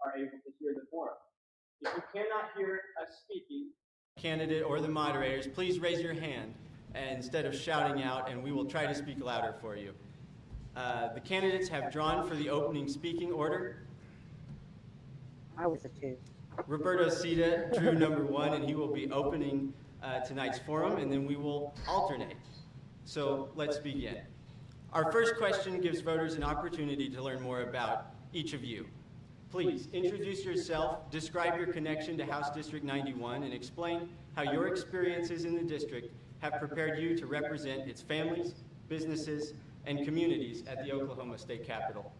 are able to hear the forum. If you cannot hear us speaking, candidate or the moderators, please raise your hand instead of shouting out, and we will try to speak louder for you. The candidates have drawn for the opening speaking order. I was a 2. Roberto Seda drew number 1, and he will be opening tonight's forum, and then we will alternate. So let's begin. Our first question gives voters an opportunity to learn more about each of you. Please introduce yourself, describe your connection to House District 91, and explain how your experiences in the district have prepared you to represent its families, businesses, and communities at the Oklahoma State Capitol.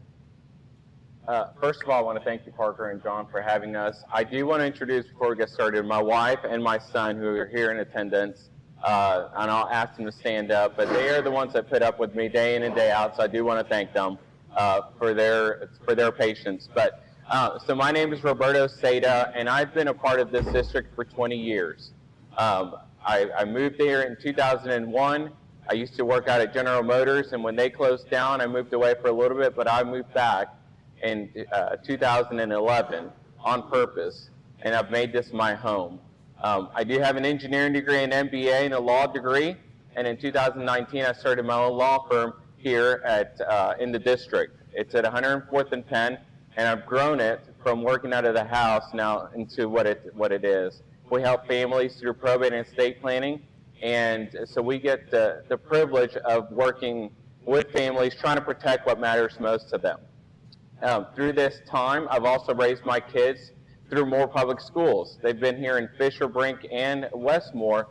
First of all, I want to thank you, Parker and John, for having us. I do want to introduce, before we get started, my wife and my son who are here in attendance, and I'll ask them to stand up, but they are the ones that put up with me day in and day out, so I do want to thank them for their patience. But so my name is Roberto Seda, and I've been a part of this district for 20 years. I moved here in 2001. I used to work out at General Motors, and when they closed down, I moved away for a little bit, but I moved back in 2011 on purpose, and I've made this my home. I do have an engineering degree, an MBA, and a law degree, and in 2019 I started my own law firm here in the district. It's at 104th and Penn, and I've grown it from working out of the house now into what it is. We help families through probate and estate planning, and so we get the privilege of working with families, trying to protect what matters most to them. Through this time, I've also raised my kids through Moore Public Schools. They've been here in Fisher, Brink, and Westmore,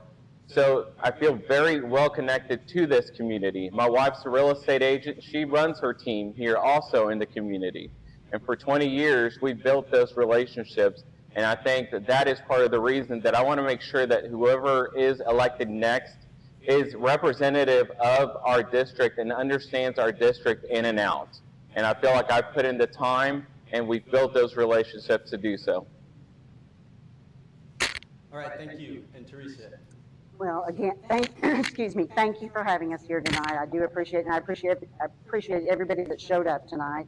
so I feel very well connected to this community. My wife's a real estate agent. She runs her team here also in the community. And for 20 years, we've built those relationships, and I think that is part of the reason that I want to make sure that whoever is elected next is representative of our district and understands our district in and out. And I feel like I've put in the time, and we've built those relationships to do so. All right, thank you. And Teresa. Well, again, excuse me, thank you for having us here tonight. I do appreciate it, and I appreciate everybody that showed up tonight.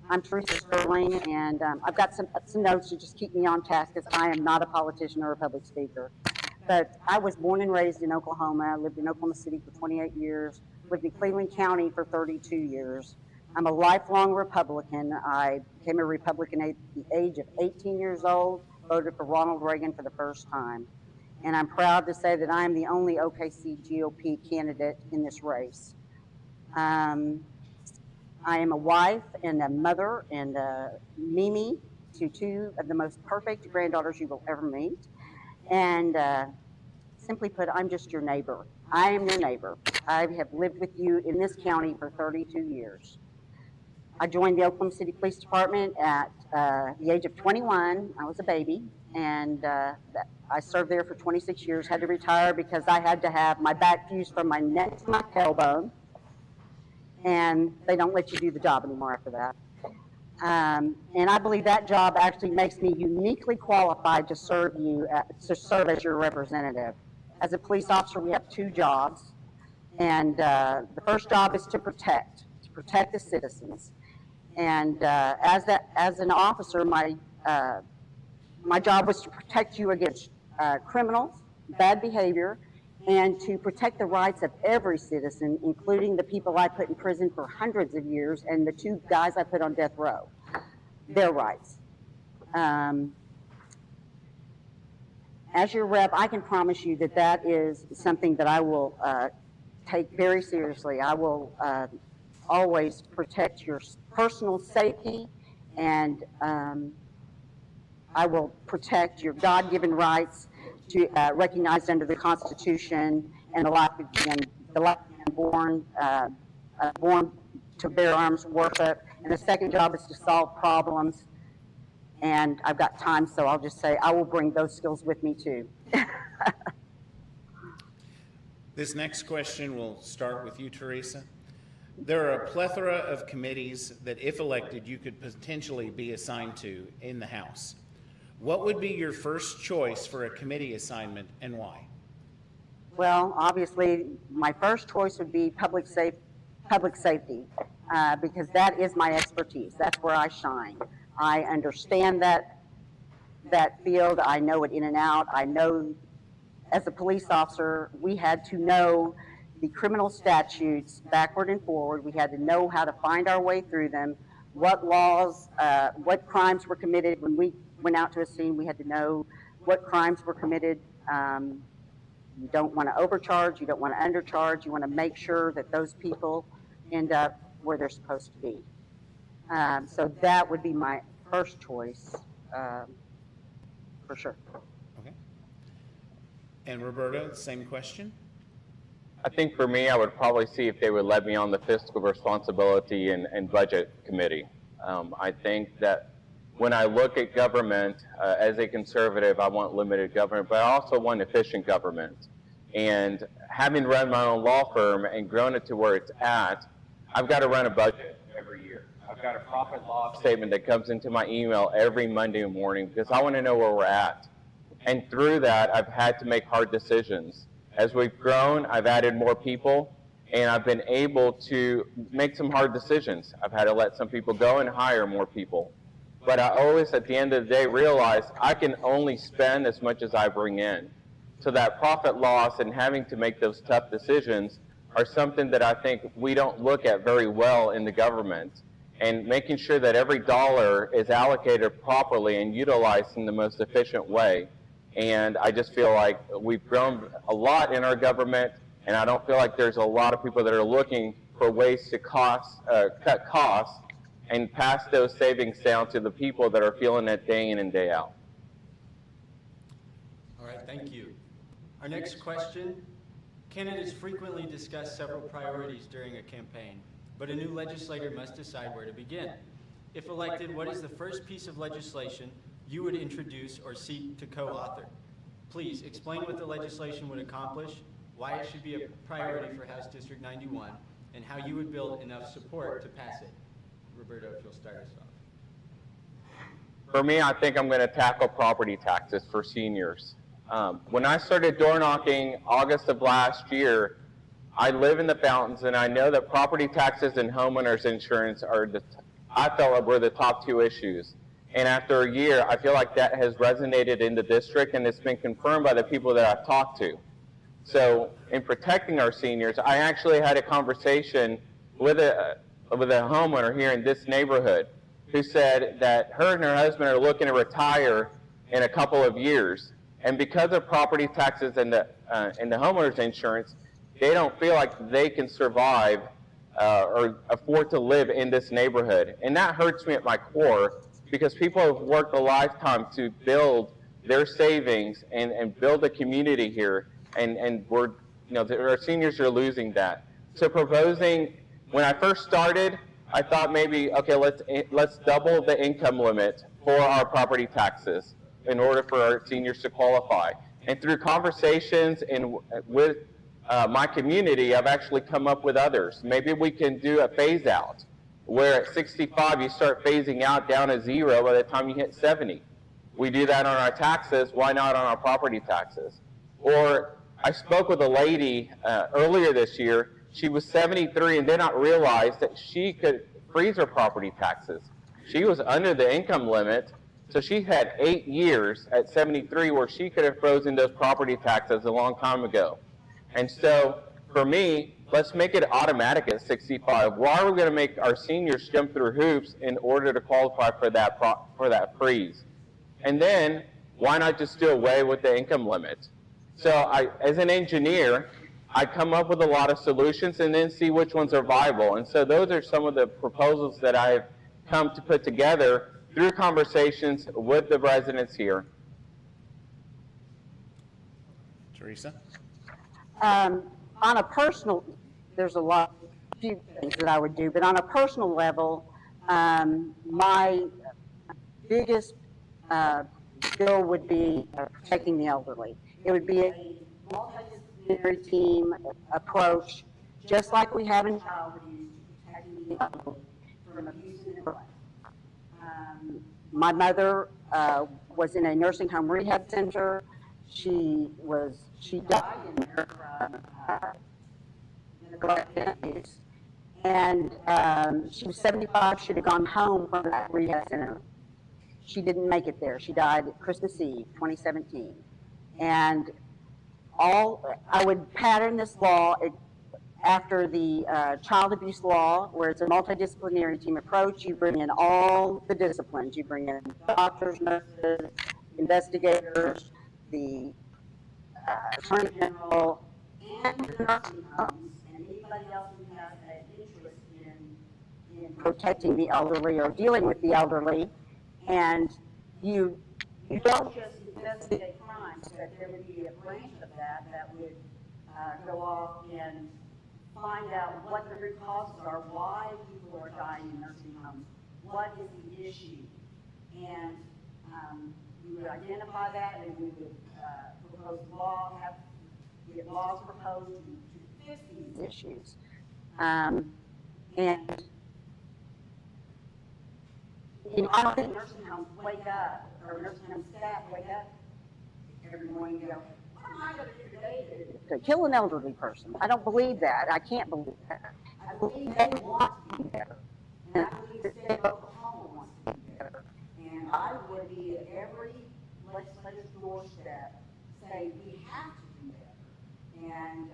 I'm Teresa Sterling, and I've got some notes to just keep me on task, because I am not a politician or a public speaker. But I was born and raised in Oklahoma. I lived in Oklahoma City for 28 years, lived in Cleveland County for 32 years. I'm a lifelong Republican. I became a Republican at the age of 18 years old, voted for Ronald Reagan for the first time. And I'm proud to say that I am the only OKC GOP candidate in this race. I am a wife and a mother and a Mimi to 2 of the most perfect granddaughters you will ever meet. And simply put, I'm just your neighbor. I am your neighbor. I have lived with you in this county for 32 years. I joined the Oklahoma City Police Department at the age of 21. I was a baby, and I served there for 26 years, had to retire because I had to have my back fused from my neck to my tailbone, and they don't let you do the job anymore after that. And I believe that job actually makes me uniquely qualified to serve as your representative. As a police officer, we have 2 jobs, and the first job is to protect the citizens. And as an officer, my job was to protect you against criminals, bad behavior, and to protect the rights of every citizen, including the people I put in prison for hundreds of years and the 2 guys I put on death row, their rights. As your rep, I can promise you that that is something that I will take very seriously. I will always protect your personal safety, and I will protect your God-given rights to recognized under the Constitution and the life born to bear arms, worship. And the second job is to solve problems. And I've got time, so I'll just say I will bring those skills with me too. This next question will start with you, Teresa. There are a plethora of committees that, if elected, you could potentially be assigned to in the House. What would be your first choice for a committee assignment, and why? Well, obviously, my first choice would be public safety, because that is my expertise. That's where I shine. I understand that field. I know it in and out. I know, as a police officer, we had to know the criminal statutes backward and forward. We had to know how to find our way through them, what laws, what crimes were committed when we went out to a scene. We had to know what crimes were committed. You don't want to overcharge, you don't want to undercharge, you want to make sure that those people end up where they're supposed to be. So that would be my first choice, for sure. Okay. And Roberto, same question? I think for me, I would probably see if they would let me on the fiscal responsibility and budget committee. I think that when I look at government, as a conservative, I want limited government, but I also want efficient government. And having run my own law firm and grown it to where it's at, I've got to run a budget every year. I've got a profit loss statement that comes into my email every Monday morning because I want to know where we're at. And through that, I've had to make hard decisions. As we've grown, I've added more people, and I've been able to make some hard decisions. I've had to let some people go and hire more people. But I always, at the end of the day, realize I can only spend as much as I bring in. So that profit loss and having to make those tough decisions are something that I think we don't look at very well in the government. And making sure that every dollar is allocated properly and utilized in the most efficient way. And I just feel like we've grown a lot in our government, and I don't feel like there's a lot of people that are looking for ways to cut costs and pass those savings down to the people that are feeling it day in and day out. All right, thank you. Our next question, candidates frequently discuss several priorities during a campaign, but a new legislator must decide where to begin. If elected, what is the first piece of legislation you would introduce or seek to co-author? Please explain what the legislation would accomplish, why it should be a priority for House District 91, and how you would build enough support to pass it. Roberto, if you'll start us off. For me, I think I'm going to tackle property taxes for seniors. When I started door knocking August of last year, I live in the Fountains, and I know that property taxes and homeowners insurance I felt were the top two issues. And after a year, I feel like that has resonated in the district, and it's been confirmed by the people that I've talked to. So in protecting our seniors, I actually had a conversation with a homeowner here in this neighborhood who said that her and her husband are looking to retire in a couple of years. And because of property taxes and the homeowners insurance, they don't feel like they can survive or afford to live in this neighborhood. And that hurts me at my core because people have worked a lifetime to build their savings and build a community here. And we're, our seniors are losing that. So proposing, when I first started, I thought maybe, okay, let's double the income limit for our property taxes in order for our seniors to qualify. And through conversations and with my community, I've actually come up with others. Maybe we can do a phase out, where at 65 you start phasing out down to zero by the time you hit 70. We do that on our taxes, why not on our property taxes? Or I spoke with a lady earlier this year. She was 73 and did not realize that she could freeze her property taxes. She was under the income limit, so she had 8 years at 73 where she could have frozen those property taxes a long time ago. And so for me, let's make it automatic at 65. Why are we going to make our seniors jump through hoops in order to qualify for that freeze? And then why not just do away with the income limit? So as an engineer, I come up with a lot of solutions and then see which ones are viable. And so those are some of the proposals that I've come to put together through conversations with the residents here. Teresa? On a personal, there's few things that I would do, but on a personal level, my biggest bill would be protecting the elderly. It would be a multidisciplinary team approach, just like we have in child abuse, protecting the elderly from abuse and neglect. My mother was in a nursing home rehab center. She died in there from neglect and abuse. And she was 75. She'd have gone home from that rehab center She didn't make it there. She died Christmas Eve, 2017. And I would pattern this law after the child abuse law, where it's a multidisciplinary team approach. You bring in all the disciplines. You bring in doctors, nurses, investigators, the attorney general, and the nursing homes, and anybody else who has an interest in protecting the elderly or dealing with the elderly. And you don't just investigate crimes, but there would be a branch of that would go off and find out what the root causes are, why people are dying in nursing homes, what is the issue. And we would identify that, and we would propose get laws proposed to fix these issues. And I don't think nursing homes wake up, or nursing home staff wake up every morning and go, what am I going to do today to kill an elderly person? I don't believe that. I can't believe that. I believe they want to be better. And I believe the state of Oklahoma wants to be better. And I would be at every legislative doorstep say we have to do better. And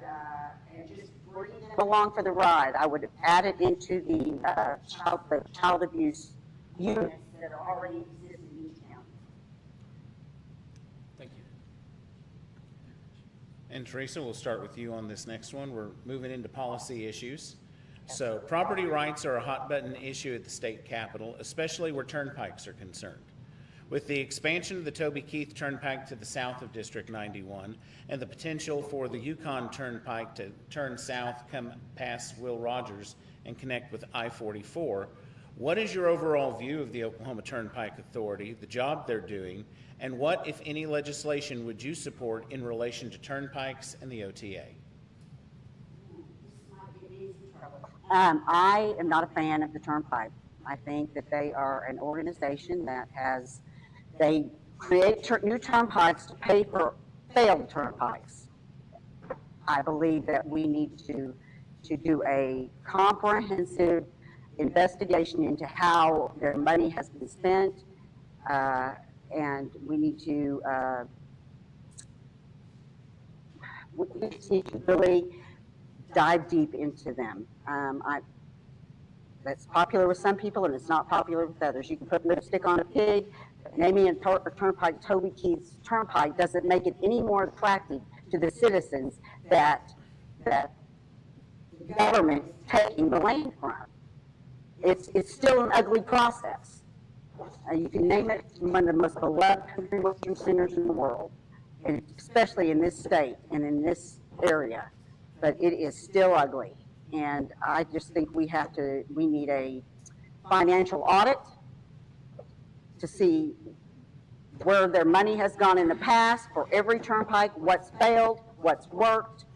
just bring them along for the ride. I would add it into the child abuse units that are already exist in each county. Thank you. And Teresa, we'll start with you on this next one. We're moving into policy issues. So property rights are a hot button issue at the state capitol, especially where turnpikes are concerned. With the expansion of the Toby Keith Turnpike to the south of District 91 and the potential for the Yukon Turnpike to turn south, come past Will Rogers and connect with I-44, what is your overall view of the Oklahoma Turnpike Authority, the job they're doing, and what, if any, legislation would you support in relation to turnpikes and the OTA? I am not a fan of the Turnpike. I think that they are an organization that they create new turnpikes to pay for failed turnpikes. I believe that we need to do a comprehensive investigation into how their money has been spent, and we need to really dive deep into them. That's popular with some people and it's not popular with others. You can put lipstick on a pig, but naming a turnpike Toby Keith's Turnpike doesn't make it any more attractive to the citizens that the government is taking the land from. It's still an ugly process. You can name it one of the most beloved country western singers in the world, and especially in this state and in this area, but it is still ugly. And I just think we need a financial audit to see where their money has gone in the past for every turnpike, what's failed, what's worked,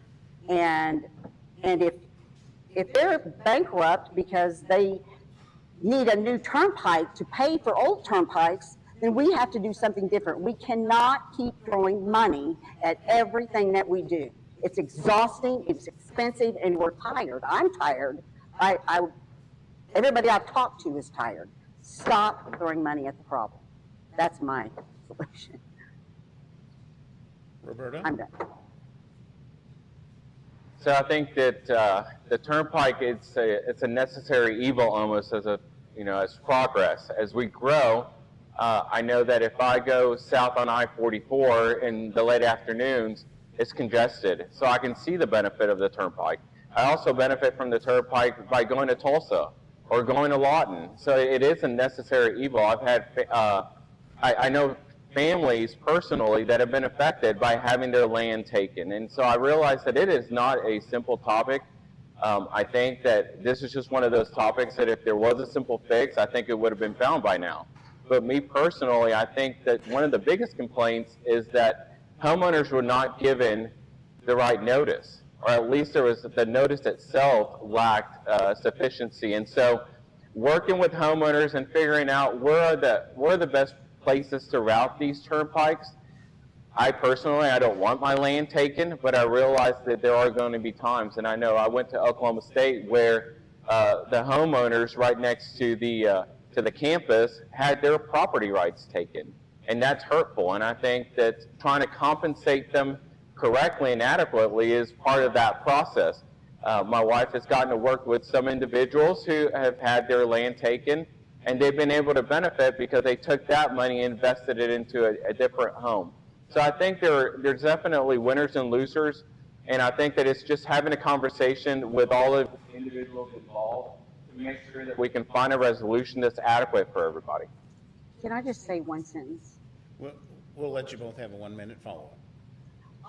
and if they're bankrupt because they need a new turnpike to pay for old turnpikes, then we have to do something different. We cannot keep throwing money at everything that we do. It's exhausting, it's expensive, and we're tired. I'm tired. Everybody I've talked to is tired. Stop throwing money at the problem. That's my solution. Roberto? I'm done. So I think that the turnpike, it's a necessary evil almost as progress. As we grow, I know that if I go south on I-44 in the late afternoons, it's congested. So I can see the benefit of the turnpike. I also benefit from the turnpike by going to Tulsa or going to Lawton. So it is a necessary evil. I've had, I know families personally that have been affected by having their land taken. And so I realize that it is not a simple topic. I think that this is just one of those topics that if there was a simple fix, I think it would have been found by now. But me personally, I think that one of the biggest complaints is that homeowners were not given the right notice, or at least the notice itself lacked sufficiency. And so working with homeowners and figuring out where are the best places to route these turnpikes. I personally, I don't want my land taken, but I realize that there are going to be times, and I know I went to Oklahoma State where the homeowners right next to the to the campus had their property rights taken. And that's hurtful. And I think that trying to compensate them correctly and adequately is part of that process. My wife has gotten to work with some individuals who have had their land taken, and they've been able to benefit because they took that money and invested it into a different home. So I think there's definitely winners and losers, and I think that it's just having a conversation with all of the individuals involved to make sure that we can find a resolution that's adequate for everybody. Can I just say one sentence? We'll let you both have a 1-minute follow-up.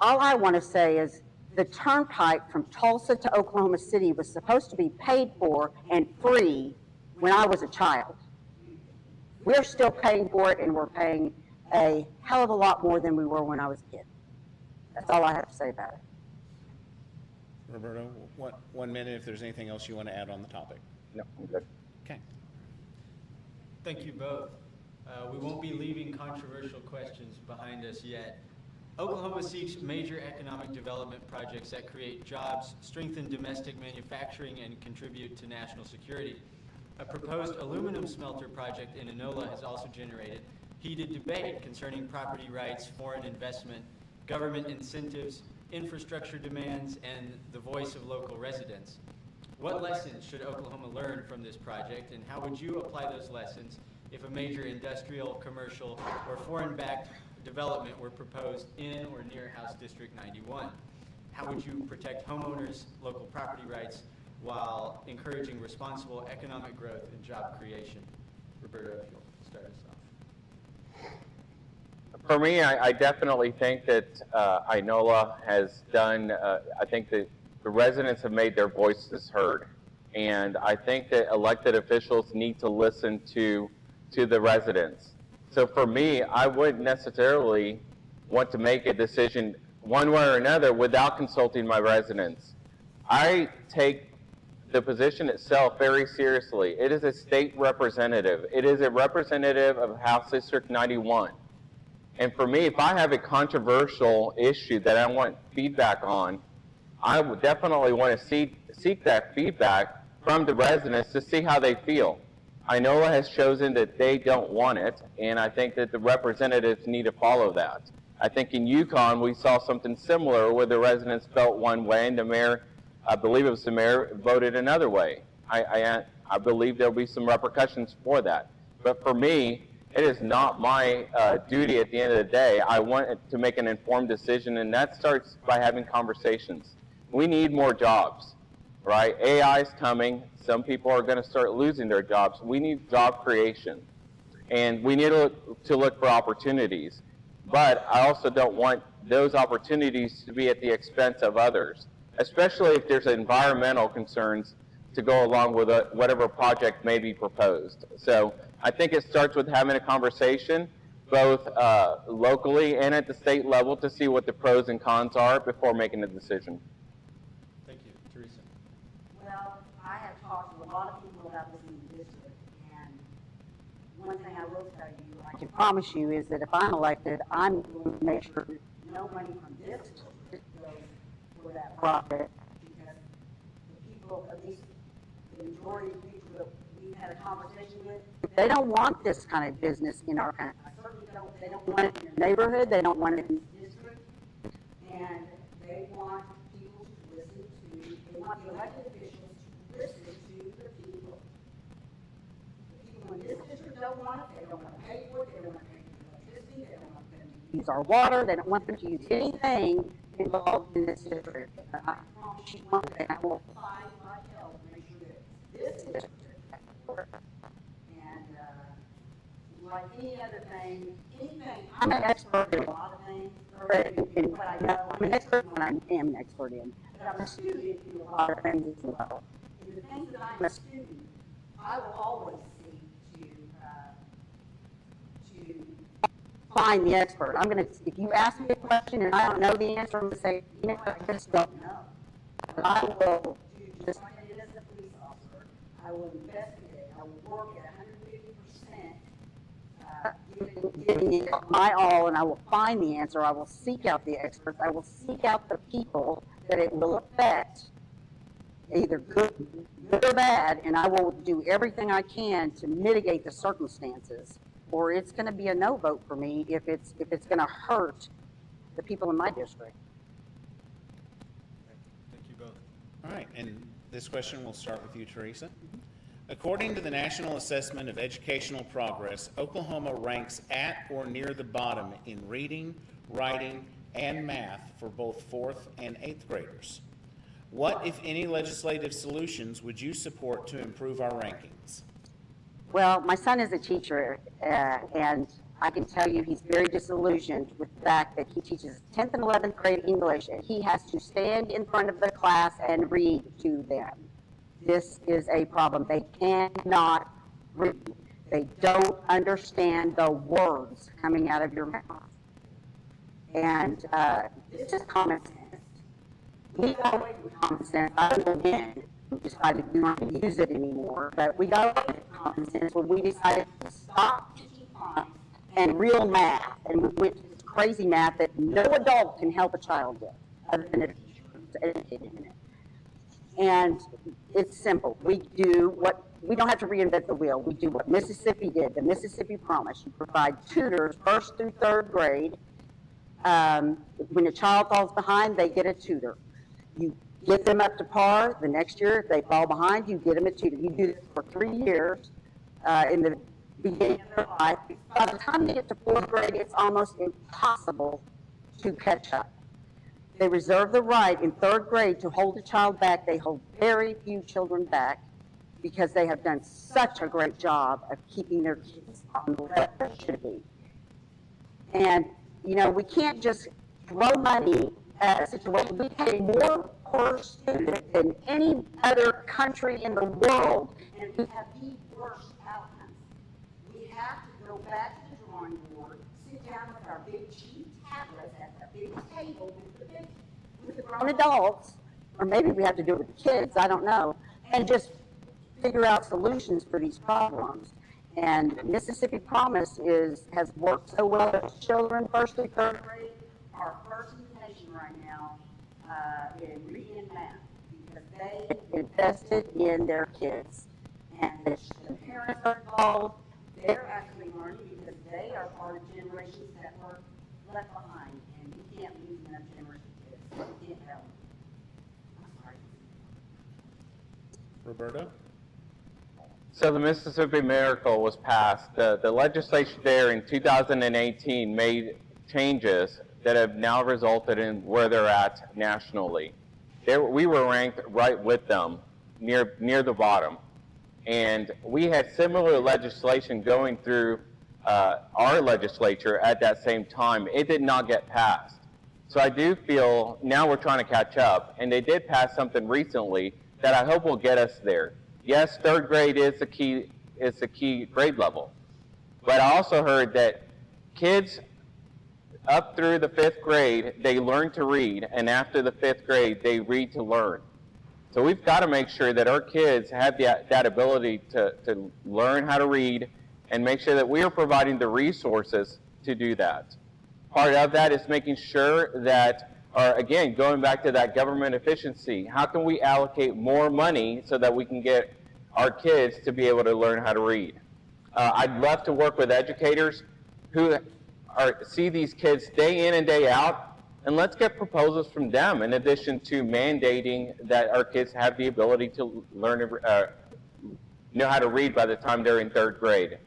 All I want to say is the turnpike from Tulsa to Oklahoma City was supposed to be paid for and free when I was a child. We're still paying for it, and we're paying a hell of a lot more than we were when I was a kid. That's all I have to say about it. Roberto, 1 minute if there's anything else you want to add on the topic. No, I'm good. Okay. Thank you both. We won't be leaving controversial questions behind us yet. Oklahoma seeks major economic development projects that create jobs, strengthen domestic manufacturing, and contribute to national security. A proposed aluminum smelter project in Enola has also generated heated debate concerning property rights, foreign investment, government incentives, infrastructure demands, and the voice of local residents. What lessons should Oklahoma learn from this project, and how would you apply those lessons if a major industrial, commercial, or foreign-backed development were proposed in or near House District 91? How would you protect homeowners' local property rights while encouraging responsible economic growth and job creation? Roberto, if you'll start us off. For me, I definitely think that Inola has done, I think that the residents have made their voices heard. And I think that elected officials need to listen to the residents. So for me, I wouldn't necessarily want to make a decision one way or another without consulting my residents. I take the position itself very seriously. It is a state representative. It is a representative of House District 91. And for me, if I have a controversial issue that I want feedback on, I would definitely want to seek that feedback from the residents to see how they feel. Inola has chosen that they don't want it, and I think that the representatives need to follow that. I think in Yukon we saw something similar where the residents felt one way and the mayor, I believe it was the mayor, voted another way. I believe there'll be some repercussions for that. But for me, it is not my duty at the end of the day. I want to make an informed decision, and that starts by having conversations. We need more jobs, right? AI is coming. Some people are going to start losing their jobs. We need job creation, and we need to look for opportunities. But I also don't want those opportunities to be at the expense of others, especially if there's environmental concerns to go along with whatever project may be proposed. So I think it starts with having a conversation, both locally and at the state level, to see what the pros and cons are before making a decision. Thank you. Teresa. Well, I have talked to a lot of people about this in the district, and one thing I will tell you, I can promise you, is that if I'm elected, I'm going to make sure that no money from this district goes for that project, because the people, at least the majority of people that we've had a conversation with, they don't want this kind of business in our country. I certainly don't. They don't want it in their neighborhood. They don't want it in the district. And they want people to listen to, they want the elected officials to listen to the people. The people in this district don't want it. They don't want to pay for it. They don't want to pay for electricity. They don't want them to use our water. They don't want them to use anything involved in this district. I promise you one thing, I will apply my help to make sure that this district works. And like any other thing, I'm an expert in a lot of things, or in what I know. I'm an expert in what I am an expert in, but I'm a student in a lot of things as well. And the things that I'm a student, I will always seek to find the expert. I'm going to, if you ask me a question and I don't know the answer, I'm going to say, you know what, I just don't know. But I will do just like I did as a police officer. I will investigate. I will work at 150%, giving it my all, and I will find the answer. I will seek out the experts. I will seek out the people that it will affect either good or bad, and I will do everything I can to mitigate the circumstances, or it's going to be a no vote for me if it's going to hurt the people in my district. Thank you both. All right, and this question will start with you, Teresa. According to the National Assessment of Educational Progress, Oklahoma ranks at or near the bottom in reading, writing, and math for both 4th and 8th graders. What, if any, legislative solutions would you support to improve our rankings? Well, my son is a teacher, and I can tell you he's very disillusioned with the fact that he teaches 10th and 11th grade English, and he has to stand in front of the class and read to them. This is a problem. They cannot read. They don't understand the words coming out of your mouth. And it's just common sense. We got away with common sense. I don't know when we decided we weren't going to use it anymore, but we got away with common sense when we decided to stop teaching phonics and real math. And we went to this crazy math that no adult can help a child with, other than a teacher who's educated in it. And it's simple. We don't have to reinvent the wheel. We do what Mississippi did, the Mississippi Promise. You provide tutors 1st through 3rd grade. When a child falls behind, they get a tutor. You get them up to par. The next year, if they fall behind, you get them a tutor. You do this for 3 years in the beginning of their life. By the time they get to 4th grade, it's almost impossible to catch up. They reserve the right in 3rd grade to hold a child back. They hold very few children back because they have done such a great job of keeping their kids on the level they should be. And, you know, we can't just throw money at a situation. We pay more per student than any other country in the world, and we have the worst outcomes. We have to go back to the drawing board, sit down with our big cheap tablets at the big table with the grown adults, or maybe we have to do it with the kids, I don't know, and just figure out solutions for these problems. And Mississippi Promise has worked so well with children. 1st through 3rd grade are first in the nation right now in reading and math because they invested in their kids. And the parents are involved. They're actually learning because they are part of generations that were left behind, and we can't lose enough generation kids. We can't help them. I'm sorry. Roberto? So the Mississippi Miracle was passed. The legislature there in 2018 made changes that have now resulted in where they're at nationally. We were ranked right with them, near the bottom. And we had similar legislation going through our legislature at that same time. It did not get passed. So I do feel now we're trying to catch up, and they did pass something recently that I hope will get us there. Yes, 3rd grade is the key grade level. But I also heard that kids up through the 5th grade, they learn to read, and after the 5th grade, they read to learn. So we've got to make sure that our kids have that ability to learn how to read and make sure that we are providing the resources to do that. Part of that is making sure that, again, going back to that government efficiency, how can we allocate more money so that we can get our kids to be able to learn how to read? I'd love to work with educators who see these kids day in and day out, and let's get proposals from them in addition to mandating that our kids have the ability to learn, know how to read by the time they're in 3rd grade.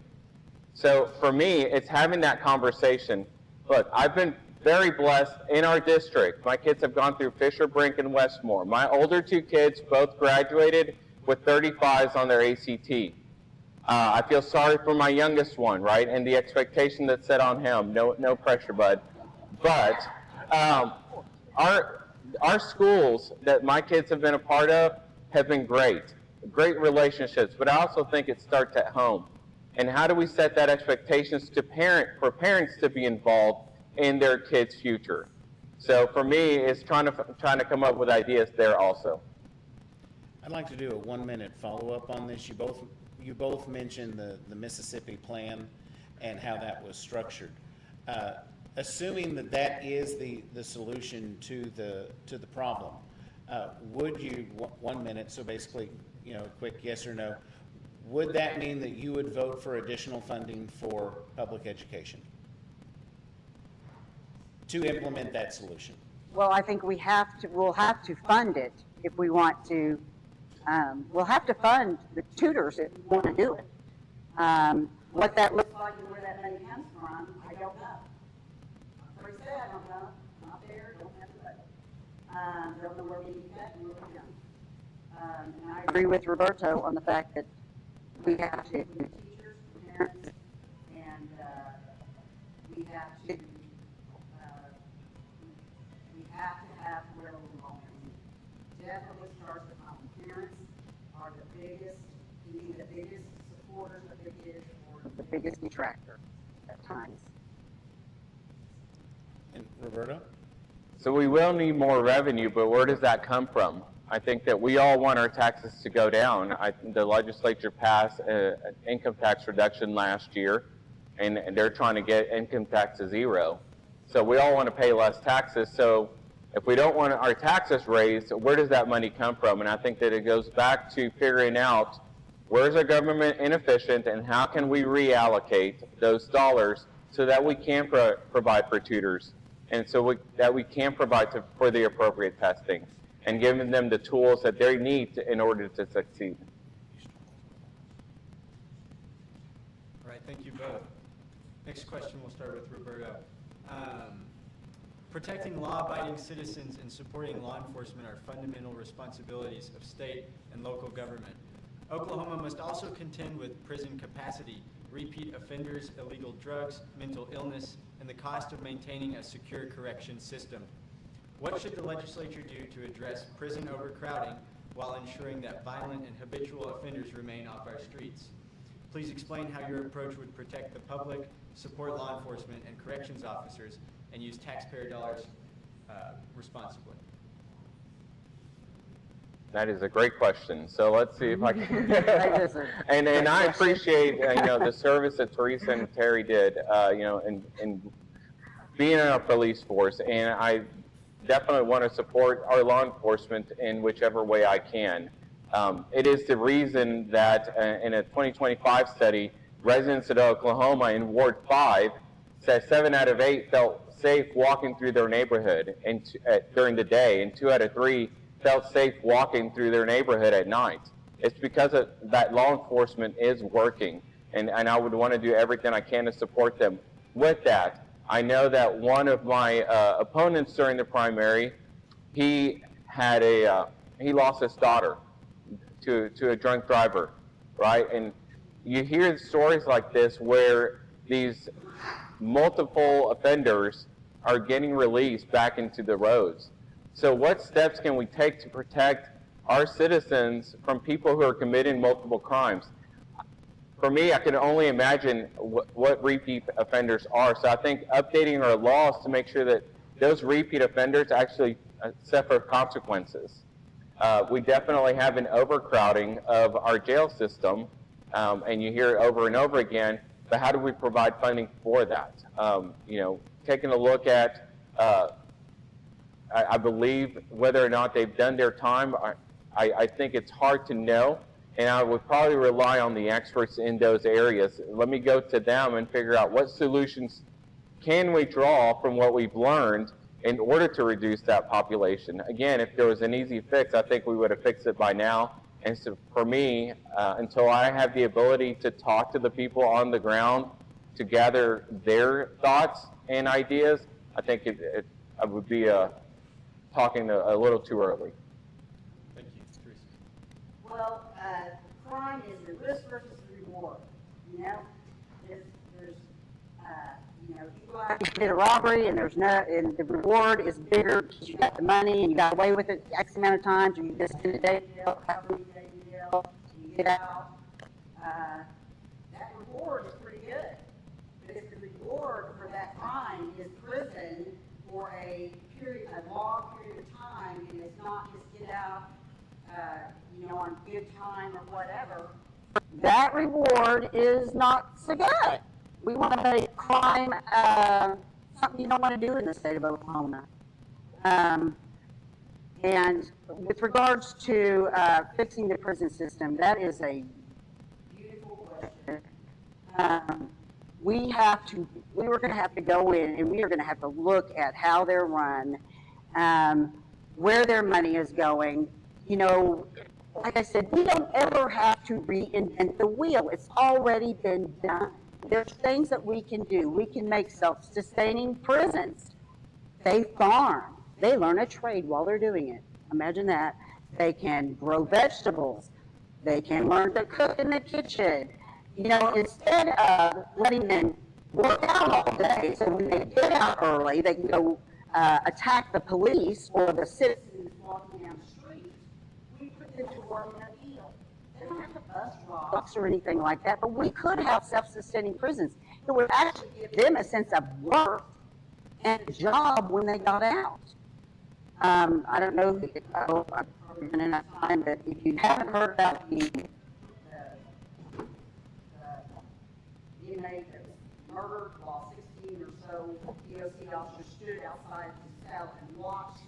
So for me, it's having that conversation. Look, I've been very blessed in our district. My kids have gone through Fisher, Brink, and Westmore. My older 2 kids both graduated with 35s on their ACT. I feel sorry for my youngest one, right, and the expectation that's set on him. No pressure, bud. But our schools that my kids have been a part of have been great relationships. But I also think it starts at home. And how do we set that expectations for parents to be involved in their kids' future? So for me, it's trying to come up with ideas there also. I'd like to do a 1-minute follow-up on this. You both mentioned the Mississippi plan and how that was structured. Assuming that is the solution to the problem, would you, 1 minute, so basically, you know, a quick yes or no, would that mean that you would vote for additional funding for public education to implement that solution? Well, I think we'll have to fund it if we want to. We'll have to fund the tutors if we want to do it. What that looks like and where that money comes from, I don't know. I'm pretty sad, I don't know. Not there, don't have the budget. Don't know where we can cut and where we don't. And I agree with Roberto on the fact that we have to, the teachers, parents, and we have to have real enrollment. Definitely starts with home. Parents are the biggest, can be the biggest supporters of the kids or the biggest detractor at times. And Roberto? So we will need more revenue, but where does that come from? I think that we all want our taxes to go down. The legislature passed an income tax reduction last year, and they're trying to get income tax to zero. So we all want to pay less taxes. So if we don't want our taxes raised, where does that money come from? And I think that it goes back to figuring out where's our government inefficient and how can we reallocate those dollars so that we can provide for tutors and so that we can provide for the appropriate testing and giving them the tools that they need in order to succeed. All right, thank you both. Next question, we'll start with Roberto. Protecting law-abiding citizens and supporting law enforcement are fundamental responsibilities of state and local government. Oklahoma must also contend with prison capacity, repeat offenders, illegal drugs, mental illness, and the cost of maintaining a secure correction system. What should the legislature do to address prison overcrowding while ensuring that violent and habitual offenders remain off our streets? Please explain how your approach would protect the public, support law enforcement and corrections officers, and use taxpayer dollars responsibly. That is a great question. So let's see if I can. and I appreciate the service that Teresa and Terry did, in being in our police force, and I definitely want to support our law enforcement in whichever way I can. It is the reason that in a 2025 study, residents of Oklahoma in Ward 5 said 7 out of 8 felt safe walking through their neighborhood during the day, and 2 out of 3 felt safe walking through their neighborhood at night. It's because of that law enforcement is working, and I would want to do everything I can to support them. With that, I know that one of my opponents during the primary, he lost his daughter to a drunk driver, right? And you hear stories like this where these multiple offenders are getting released back into the roads. So what steps can we take to protect our citizens from people who are committing multiple crimes? For me, I can only imagine what repeat offenders are. So I think updating our laws to make sure that those repeat offenders actually suffer consequences. We definitely have an overcrowding of our jail system, and you hear it over and over again, but how do we provide funding for that? Taking a look at, I believe whether or not they've done their time, I think it's hard to know, and I would probably rely on the experts in those areas. Let me go to them and figure out what solutions can we draw from what we've learned in order to reduce that population. Again, if there was an easy fix, I think we would have fixed it by now. And so for me, until I have the ability to talk to the people on the ground to gather their thoughts and ideas, I think I would be talking a little too early. Thank you, Teresa. Well, crime is the risk versus the reward. You did a robbery and and the reward is bigger because you got the money and you got away with it X amount of times, or you just did a day jail, however many days in jail, and you get out. That reward is pretty good. But if the reward for that crime is prison for a long period of time, and it's not just get out, on good time or whatever, that reward is not so good. We want to make crime something you don't want to do in the state of Oklahoma. And with regards to fixing the prison system, that is a beautiful question. We were going to have to go in and we are going to have to look at how they're run, where their money is going. You know, like I said, we don't ever have to reinvent the wheel. It's already been done. There's things that we can do. We can make self-sustaining prisons. They farm. They learn a trade while they're doing it. Imagine that. They can grow vegetables. They can learn to cook in the kitchen. You know, instead of letting them work out all day, so when they get out early, they can go attack the police or the citizens walking down the street. We put them to work in a field. They don't have to bust rocks or anything like that, but we could have self-sustaining prisons. It would actually give them a sense of work and a job when they got out. I don't know, I hope I'm probably running enough time, but if you haven't heard about the inmate that was murdered while 16 or so DOC officers stood outside his cell and watched,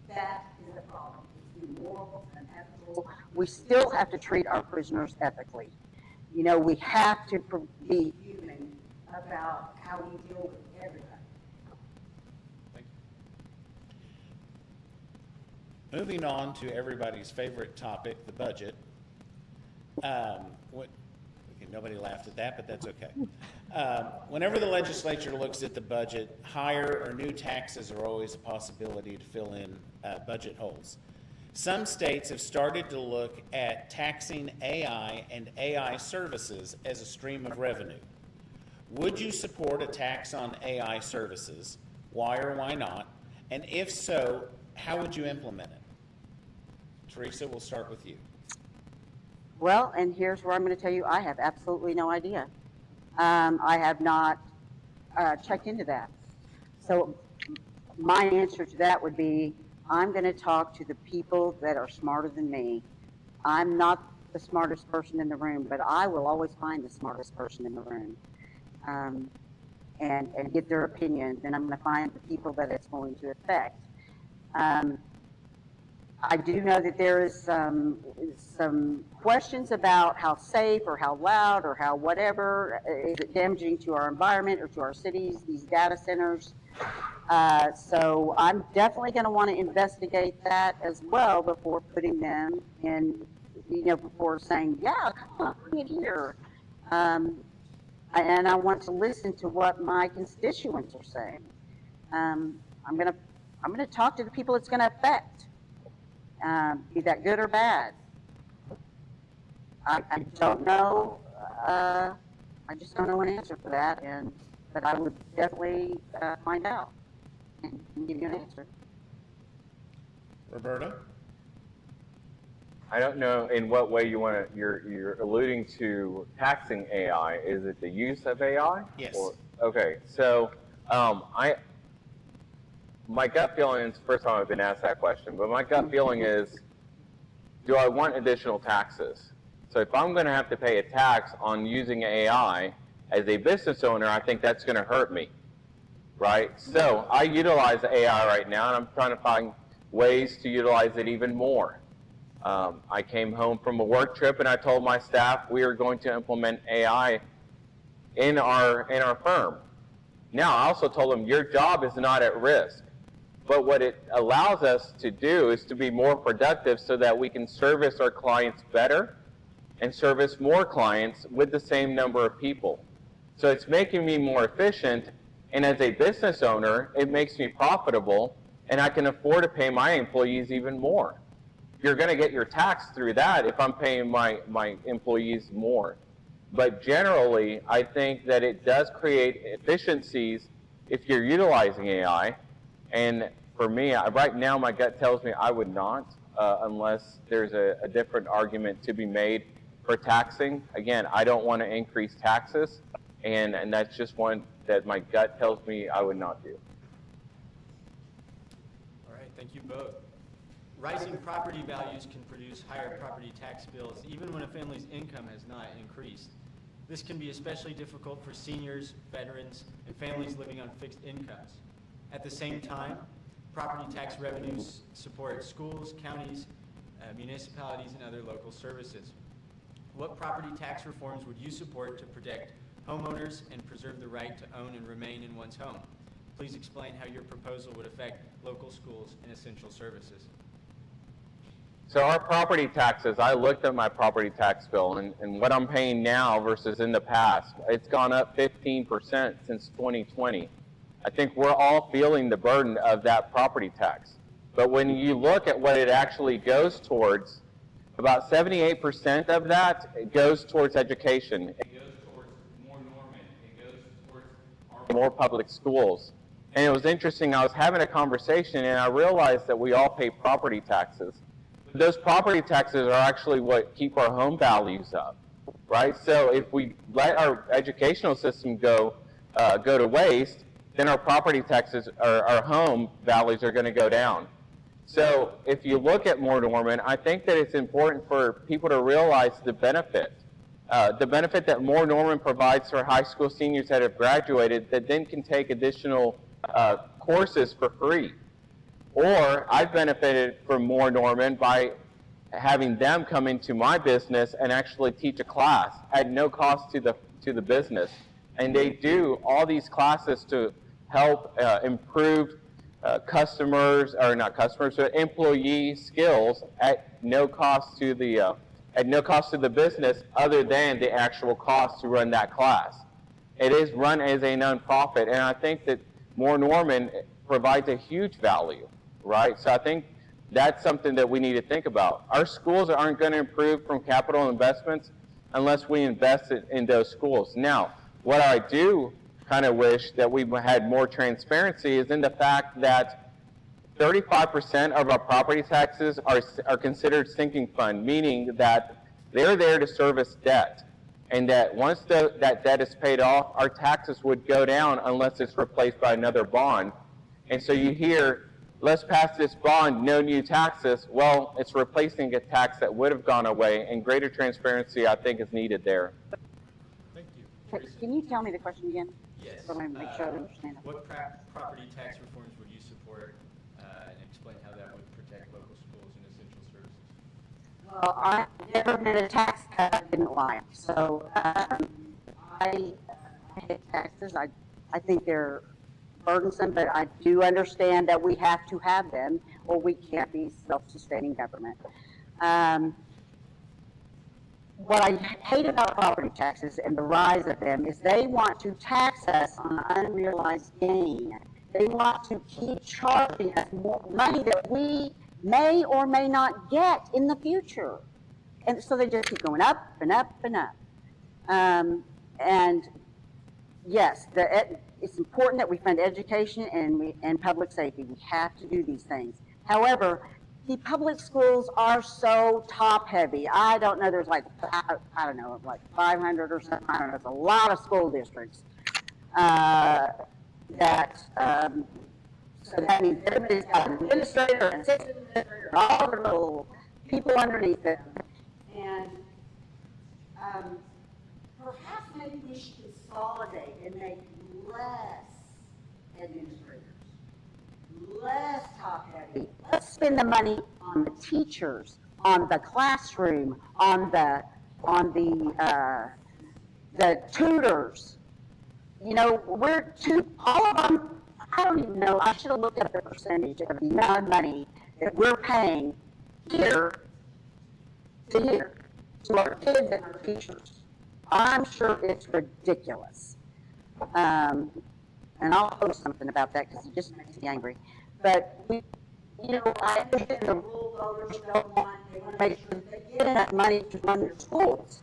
that is the problem. It's immoral and unethical. We still have to treat our prisoners ethically. You know, we have to be human about how we deal with everybody. Moving on to everybody's favorite topic, the budget. Nobody laughed at that, but that's okay. Whenever the legislature looks at the budget, higher or new taxes are always a possibility to fill in budget holes. Some states have started to look at taxing AI and AI services as a stream of revenue. Would you support a tax on AI services? Why or why not? And if so, how would you implement it? Teresa, we'll start with you. Well, and here's where I'm going to tell you, I have absolutely no idea. I have not checked into that. So my answer to that would be, I'm going to talk to the people that are smarter than me. I'm not the smartest person in the room, but I will always find the smartest person in the room and get their opinions, and I'm going to find the people that it's going to affect. I do know that there is some questions about how safe or how loud or how whatever is it damaging to our environment or to our cities, these data centers. So I'm definitely going to want to investigate that as well before putting them in, you know, before saying, yeah, come on, bring it here. And I want to listen to what my constituents are saying. I'm going to talk to the people it's going to affect. Be that good or bad. I don't know. I just don't know an answer for that, but I would definitely find out and give you an answer. Roberto? I don't know in what way you're alluding to taxing AI. Is it the use of AI? Yes. Okay, so my gut feeling is, first time I've been asked that question, but my gut feeling is, do I want additional taxes? So if I'm going to have to pay a tax on using AI as a business owner, I think that's going to hurt me, right? So I utilize AI right now, and I'm trying to find ways to utilize it even more. I came home from a work trip, and I told my staff we are going to implement AI in our firm. Now, I also told them your job is not at risk. But what it allows us to do is to be more productive so that we can service our clients better and service more clients with the same number of people. So it's making me more efficient, and as a business owner, it makes me profitable, and I can afford to pay my employees even more. You're going to get your tax through that if I'm paying my employees more. But generally, I think that it does create efficiencies if you're utilizing AI. And for me, right now, my gut tells me I would not, unless there's a different argument to be made for taxing. Again, I don't want to increase taxes, and that's just one that my gut tells me I would not do. All right, thank you both. Rising property values can produce higher property tax bills even when a family's income has not increased. This can be especially difficult for seniors, veterans, and families living on fixed incomes. At the same time, Property tax revenues support schools, counties, municipalities, and other local services. What property tax reforms would you support to protect homeowners and preserve the right to own and remain in one's home? Please explain how your proposal would affect local schools and essential services. So our property taxes, I looked at my property tax bill, and what I'm paying now versus in the past, it's gone up 15% since 2020. I think we're all feeling the burden of that property tax. But when you look at what it actually goes towards, about 78% of that it goes towards education. It goes towards more Norman. It goes towards more public schools. And it was interesting, I was having a conversation and I realized that we all pay property taxes. But those property taxes are actually what keep our home values up, right? So if we let our educational system go to waste, then our property taxes, our home values are going to go down. So if you look at More Norman, I think that it's important for people to realize the benefit that More Norman provides for high school seniors that have graduated that then can take additional courses for free. Or I've benefited from More Norman by having them come into my business and actually teach a class at no cost to the business. And they do all these classes to help improve employee skills at no cost to the business other than the actual cost to run that class. It is run as a nonprofit, and I think that More Norman provides a huge value, right? So I think that's something that we need to think about. Our schools aren't going to improve from capital investments unless we invest in those schools. Now, what I do kind of wish that we had more transparency is in the fact that 35% of our property taxes are considered sinking fund, meaning that they're there to service debt. And that once that debt is paid off, our taxes would go down unless it's replaced by another bond. And so you hear, let's pass this bond, no new taxes. Well, it's replacing a tax that would have gone away, and greater transparency, I think, is needed there. Thank you. Teresa? Can you tell me the question again? Yes. So I make sure I understand it. What property tax reforms would you support, and explain how that would protect local schools and essential services? Well, I've never been a tax cut I didn't like, so I hate taxes. I think they're burdensome, but I do understand that we have to have them, or we can't be self-sustaining government. What I hate about property taxes and the rise of them is they want to tax us on unrealized gain. They want to keep charging us more money that we may or may not get in the future. And so they just keep going up and up and up. And yes, it's important that we fund education and public safety. We have to do these things. However, the public schools are so top-heavy. I don't know, there's like 500 or something. I don't know, there's a lot of school districts so that means everybody's got an administrator, an assistant administrator, and all the little people underneath them. And perhaps maybe we should consolidate and make less administrators, less top-heavy. Let's spend the money on the teachers, on the classroom, on the tutors. You know, all of them. I don't even know. I should have looked at the percentage of the amount of money that we're paying here to our kids and our teachers. I'm sure it's ridiculous. And I'll post something about that because it just makes me angry. But I understand the rural voters they want to make sure that they get enough money to run their schools.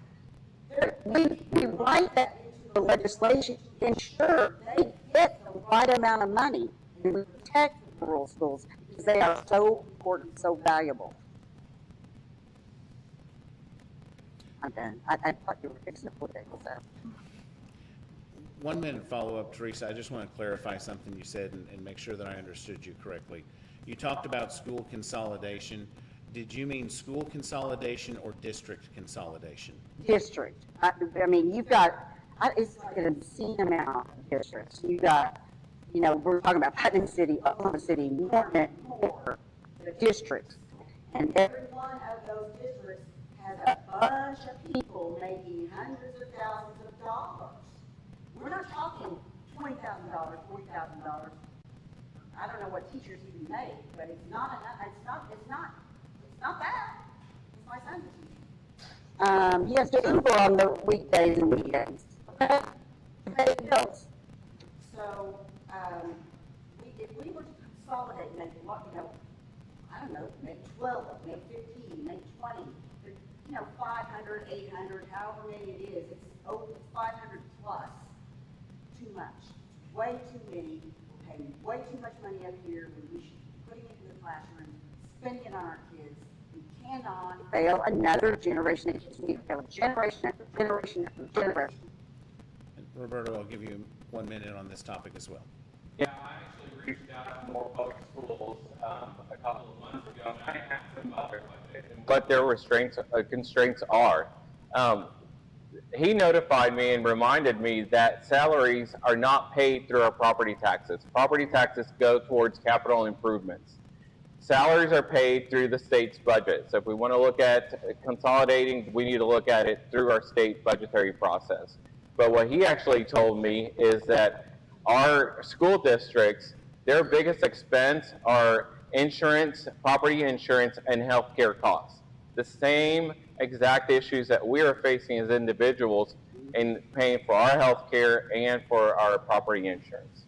We write that into the legislation to ensure they get the right amount of money and we protect the rural schools because they are so important, so valuable. I'm done. I thought you were fixing to put it, so. 1 minute follow-up, Teresa. I just want to clarify something you said and make sure that I understood you correctly. You talked about school consolidation. Did you mean school consolidation or district consolidation? District. I mean, you've got, it's like an obscene amount of districts. You've got we're talking about Putnam City, Oklahoma City, Norman, Moore, the districts. And every one of those districts has a bunch of people making hundreds of thousands of dollars. We're not talking $20,000, $40,000. I don't know what teachers even make, but it's not enough. It's not that. It's my son's a teacher. He has to Uber on the weekdays and weekends. Okay? To pay bills. So, if we were to consolidate, make, I don't know, make 12, make 15, make 20, 500, 800, however many it is, it's 500 plus. Too much. Way too many. We're paying way too much money up here when we should be putting it in the classroom, spending it on our kids. We cannot fail another generation of kids. We fail generation after generation after generation. And Roberto, I'll give you 1 minute on this topic as well. Yeah, I actually reached out to more public schools a couple of months ago, and I asked them about their budget and what their constraints are. He notified me and reminded me that salaries are not paid through our property taxes. Property taxes go towards capital improvements. Salaries are paid through the state's budget. So if we want to look at consolidating, we need to look at it through our state budgetary process. But what he actually told me is that our school districts, their biggest expense are insurance, property insurance, and healthcare costs. The same exact issues that we are facing as individuals in paying for our healthcare and for our property insurance.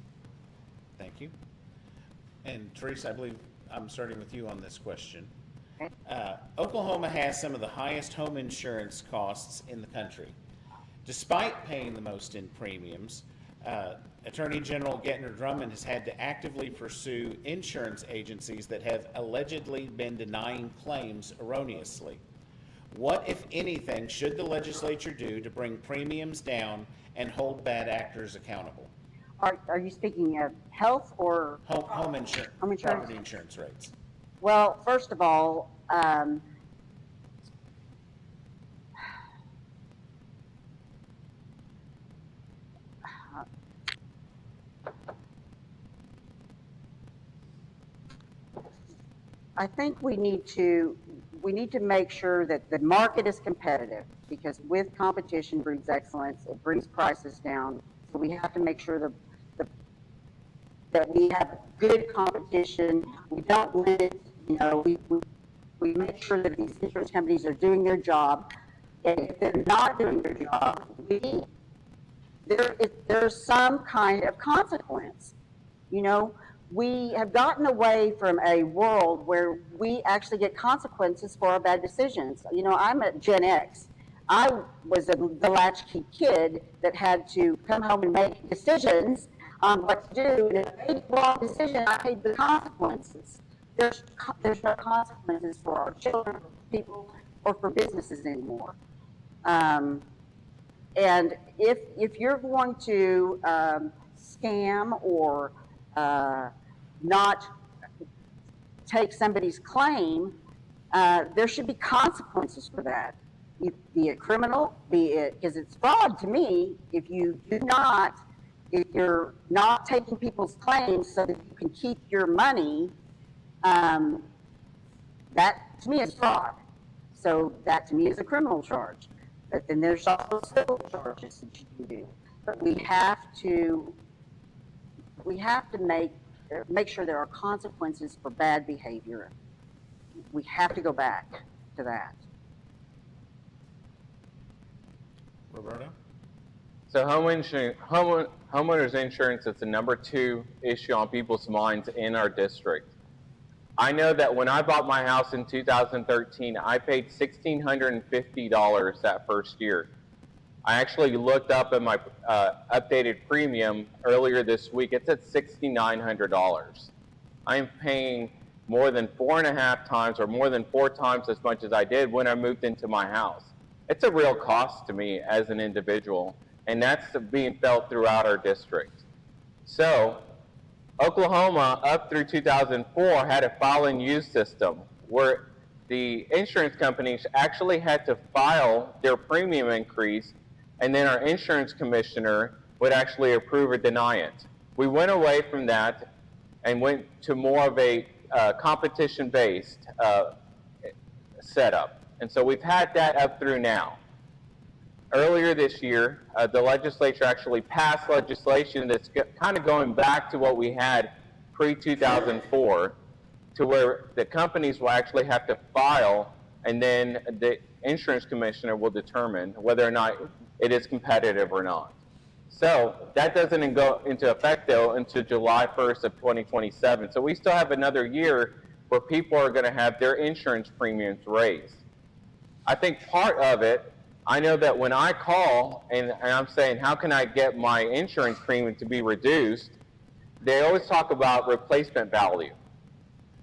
Thank you. And Teresa, I believe I'm starting with you on this question. Oklahoma has some of the highest home insurance costs in the country. Despite paying the most in premiums, Attorney General Gettner Drummond has had to actively pursue insurance agencies that have allegedly been denying claims erroneously. What, if anything, should the legislature do to bring premiums down and hold bad actors accountable? Are you speaking of health or Home insurance, property insurance rates. Well, first of all, I think we need to make sure that the market is competitive, because with competition brings excellence. It brings prices down. So we have to make sure that we have good competition. We don't limit. We make sure that these insurance companies are doing their job. And if they're not doing their job, there's some kind of consequence. We have gotten away from a world where we actually get consequences for our bad decisions. I'm at Gen X. I was the latchkey kid that had to come home and make decisions on what to do. And if I made the wrong decision, I paid the consequences. There's no consequences for our children, for people, or for businesses anymore. And if you're going to scam or not take somebody's claim, there should be consequences for that. Be it criminal, because it's fraud to me if you're not taking people's claims so that you can keep your money. That to me is fraud. So that to me is a criminal charge. But then there's also civil charges that you can do. But we have to make sure there are consequences for bad behavior. We have to go back to that. Roberto? So homeowners insurance is the number 2 issue on people's minds in our district. I know that when I bought my house in 2013, I paid $1,650 that first year. I actually looked up at my updated premium earlier this week. It's at $6,900. I'm paying more than 4.5 times or more than 4 times as much as I did when I moved into my house. It's a real cost to me as an individual, and that's being felt throughout our district. So Oklahoma, up through 2004, had a file and use system where the insurance companies actually had to file their premium increase, and then our insurance commissioner would actually approve or deny it. We went away from that and went to more of a competition-based setup. And so we've had that up through now. Earlier this year, the legislature actually passed legislation that's kind of going back to what we had pre-2004, to where the companies will actually have to file, and then the insurance commissioner will determine whether or not it is competitive or not. So that doesn't go into effect, though, until July 1st of 2027. So we still have another year where people are going to have their insurance premiums raised. I think part of it, I know that when I call and I'm saying, how can I get my insurance premium to be reduced, they always talk about replacement value.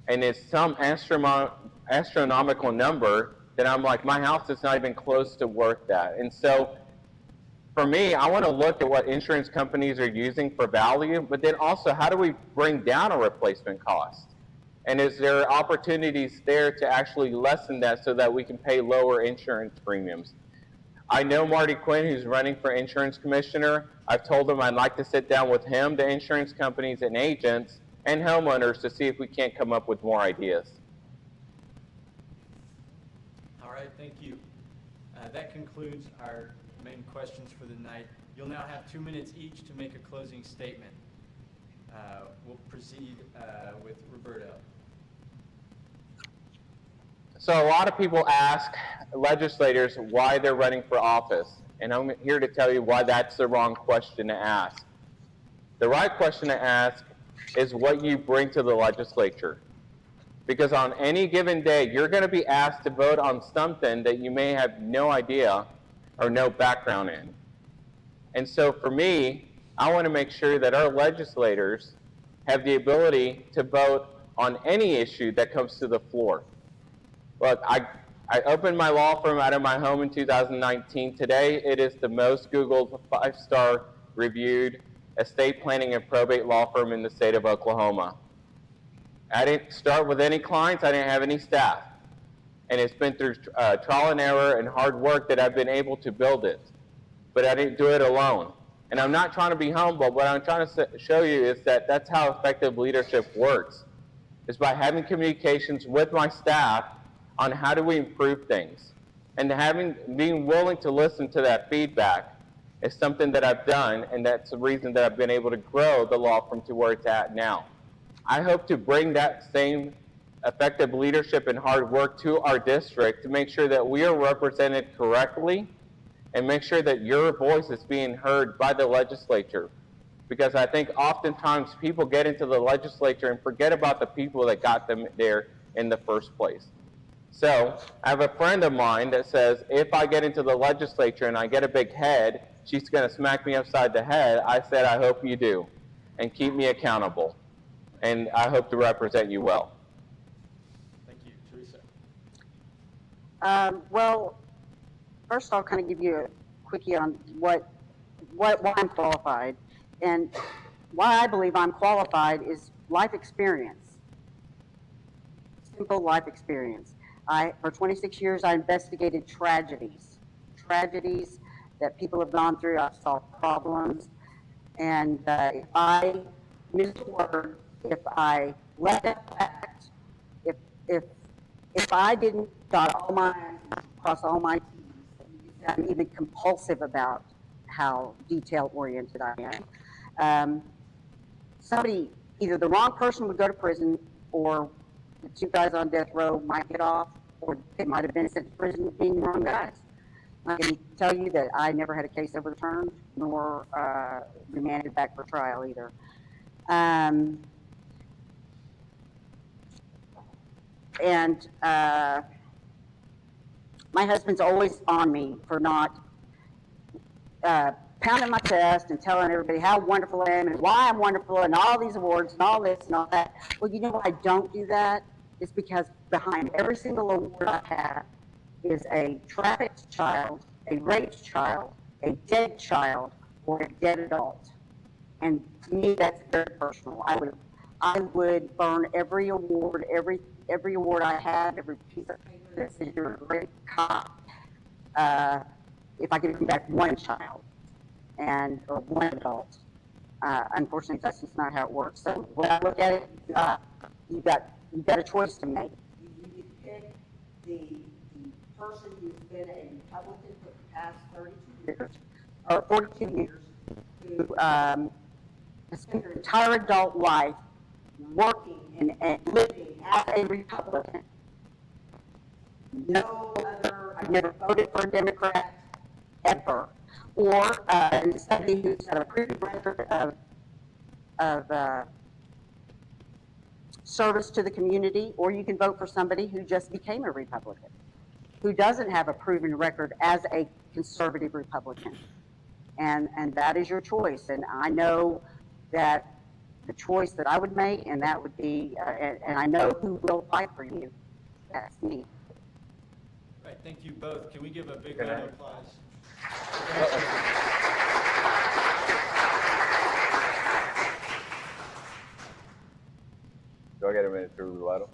And it's some astronomical number that I'm like, my house is not even close to worth that. And so for me, I want to look at what insurance companies are using for value, but then also, how do we bring down a replacement cost? And is there opportunities there to actually lessen that so that we can pay lower insurance premiums? I know Marty Quinn, who's running for insurance commissioner. I've told him I'd like to sit down with him, the insurance companies and agents, and homeowners to see if we can't come up with more ideas. All right, thank you. That concludes our main questions for the night. You'll now have 2 minutes each to make a closing statement. We'll proceed with Roberto. So a lot of people ask legislators why they're running for office, and I'm here to tell you why that's the wrong question to ask. The right question to ask is what you bring to the legislature. Because on any given day, you're going to be asked to vote on something that you may have no idea or no background in. And so for me, I want to make sure that our legislators have the ability to vote on any issue that comes to the floor. Look, I opened my law firm out of my home in 2019. Today, it is the most Googled 5-star reviewed estate planning and probate law firm in the state of Oklahoma. I didn't start with any clients. I didn't have any staff. And it's been through trial and error and hard work that I've been able to build it. But I didn't do it alone. And I'm not trying to be humble. What I'm trying to show you is that that's how effective leadership works. It's by having communications with my staff on how do we improve things. And being willing to listen to that feedback is something that I've done, and that's the reason that I've been able to grow the law firm to where it's at now. I hope to bring that same effective leadership and hard work to our district to make sure that we are represented correctly and make sure that your voice is being heard by the legislature. Because I think oftentimes people get into the legislature and forget about the people that got them there in the first place. So I have a friend of mine that says, if I get into the legislature and I get a big head, she's going to smack me upside the head. I said, I hope you do, and keep me accountable. And I hope to represent you well. Thank you. Teresa. Well, first I'll kind of give you a quickie on why I'm qualified. And why I believe I'm qualified is life experience. Simple life experience. For 26 years, I investigated tragedies that people have gone through. I've solved problems. And if I missed a word, if I let it act, if I didn't dot all my I's, cross all my T's, I'm even compulsive about how detail-oriented I am. Somebody, either the wrong person would go to prison, or the two guys on death row might get off, or they might have been sent to prison being the wrong guys. I can tell you that I never had a case overturned, nor remanded back for trial either. My husband's always on me for not pounding my chest and telling everybody how wonderful I am and why I'm wonderful and all these awards and all this and all that. Well, you know why I don't do that? It's because behind every single award I have is a trafficked child, a raped child, a dead child, or a dead adult. And to me, that's very personal. I would burn every award, every award I have, every piece of paper that says you're a great cop, if I could bring back one child or one adult. Unfortunately, that's just not how it works. So when I look at it, you've got a choice to make. You could pick the person who's been a Republican for the past 32 years, or 42 years, who has spent their entire adult life working and living as a Republican. No other, I've never voted for a Democrat ever, or somebody who's got a proven record of service to the community, or you can vote for somebody who just became a Republican, who doesn't have a proven record as a conservative Republican. And that is your choice. And I know that the choice that I would make, and that would be, and I know who will fight for you. That's me. Right, thank you both. Can we give a big round of applause? Do I get a minute to rebuttal?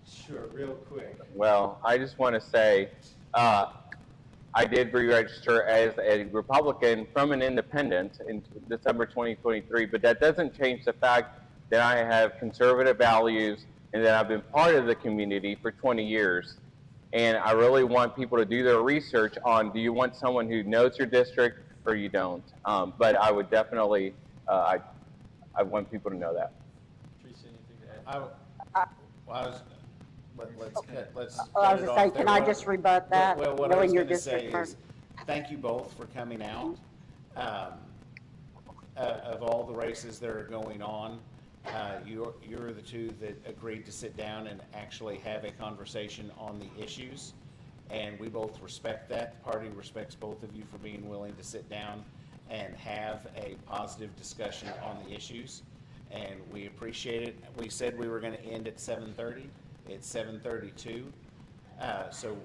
Sure, real quick. Well, I just want to say, I did re-register as a Republican from an independent in December 2023, but that doesn't change the fact that I have conservative values and that I've been part of the community for 20 years. And I really want people to do their research on, do you want someone who knows your district or you don't? But I would definitely, I want people to know that. Teresa, anything to add? Let's I cut was it just off saying, there. can I just rebut that? Well, what I was Knowing your going to say district is, thank you both for coming out. Of all the races that are going on, you're the two that agreed to sit down and actually have a conversation on the issues. And we both respect that. The party respects both of you for being willing to sit down and have a positive discussion on the issues. And we appreciate it. We said we were going to end at 7:30. It's 7:32. So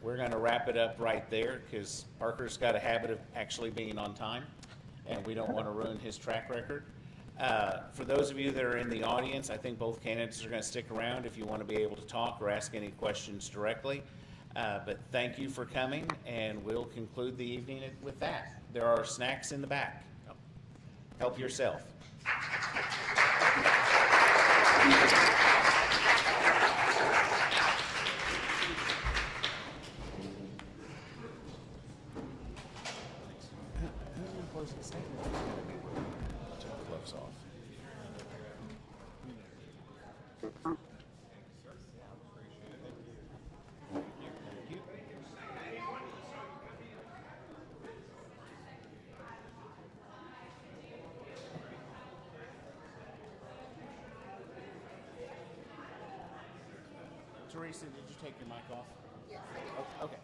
we're going to wrap it up right there because Parker's got a habit of actually being on time, and we don't want to ruin his track record. For those of you that are in the audience, I think both candidates are going to stick around if you want to be able to talk or ask any questions directly. But thank you for coming, and we'll conclude the evening with that. There are snacks in the back. Help yourself. Gloves off. Teresa, did you take your mic off? Yes. Okay.